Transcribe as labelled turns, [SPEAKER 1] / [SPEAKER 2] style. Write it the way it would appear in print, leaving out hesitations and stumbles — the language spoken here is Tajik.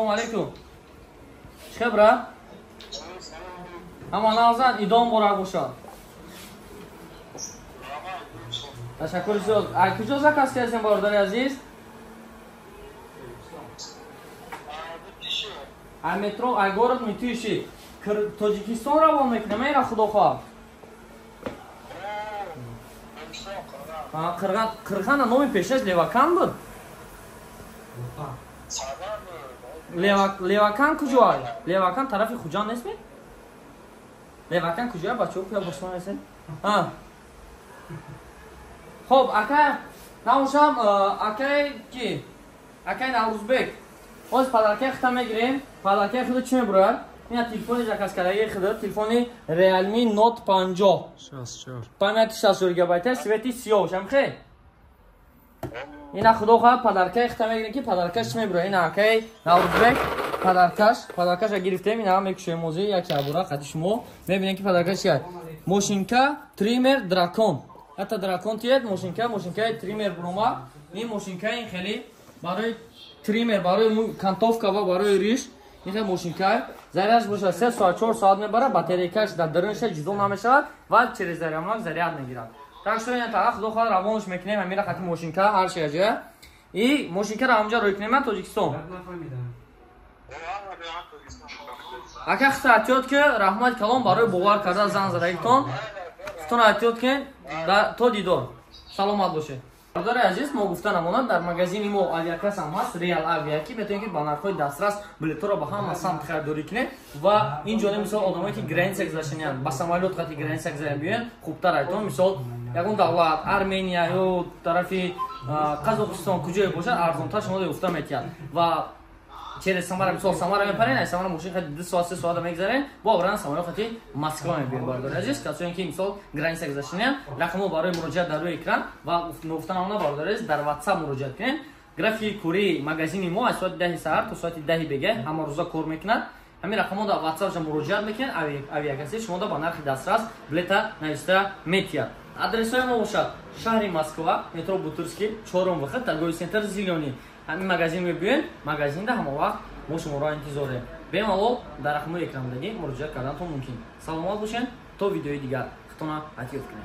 [SPEAKER 1] Assalomu alaykum. Chiqa bra? Hamma nazan idom bora boşa. Teşekkür ediyoruz. Ay kucak zakaz gelsin bardar aziz. Ay metro ay город Митиши. Tojikiston ravon meکنه میره خدا خواه. Qirg'an nomi peshaj Levakan بود. Levakan kujoy? Levakan tarafi Xujan nesmi? Levakan kujoy bachoo kya boshman esin? Ha. Xo'p, aka, namusham akay ki? Akay Navruzbek. O'z padarka xitama giring. Padarka xuddi chime burar. Mina telefoni zakaz karaga xuddi telefoni Realme Note 50.
[SPEAKER 2] 64.
[SPEAKER 1] Памяти 64 гигабайта, свети сиёҳ, шамхе. Ина худо ха падарка хита мегирем ки падаркаш чи мебура. Ина акай Наврузбек падаркаш гирифтем. Ина мекушем мози як абура хати шумо мебинем ки падаркаш чия. Мошинка тример дракон. Ата дракон тиет мошинка тример брома. Ин мошинка ин хели барои тример, барои кантовка ва барои риш. Ин мошинка заряд боша 3 соат 4 соат мебара, батарейкаш дар дарунша ҷудо намешавад ва через зарядмак заряд мегирад. Так что ин тараф худо хоҳад равонш мекунем амира хати мошинка ҳар шияҷа. И мошинка ра ҳамҷа рӯйкунем Тоҷикистон. Ака хита айтёд ки раҳмат калом барои бовар карда зан задаитон. Хитон айтёд ки то дидор. Саломат бошед. Бардори азиз, мо гуфта намонад дар магазини мо авиакас ҳам ҳаст, Real Aviaki, метавонед ки ба нархҳои дастрас билетҳоро ба ҳама самт харидорӣ кунед ва ин ҷониб мисол одамое ки границаи гузаштанианд, ба самолёт хати границаи гузаштан биёянд, хубтар айтон, мисол ягон давлат Армения ё тарафи Қазоқистон куҷое бошад, арзонтар шумо гуфта метиҳад ва через Самара мисол Самара мепарен, Самара мошин хати 2 соат 3 соат мегзарен, бо обран самолёт хати Москва мебиён. Бардори азиз, касоне ки мисол граница гузаштанианд, рақамҳо барои муроҷиат дар рӯи экран ва гуфтанамона бардори азиз дар WhatsApp муроҷиат кунед. Графики кури магазини мо аз соати 10 саҳар то соати 10 бега ҳама рӯза кор мекунад. Ҳамин рақамҳо дар WhatsApp ҷа муроҷиат мекунед, авиакаси шумо ба нархи дастрас билета нависта метиҳад. Адресҳои мо бошад шаҳри Москва, метро Бутырский, 4 вахт, торговый центр Зелёний. ҳамин магазин мебиёед, магазинда ҳама вақт мо шуморо интизор дорем. Бемалол дар рақамҳои экрандагӣ муроҷиат карданатон мумкин. Саломат бошед, то видеои дигар хитона атиёт кунем.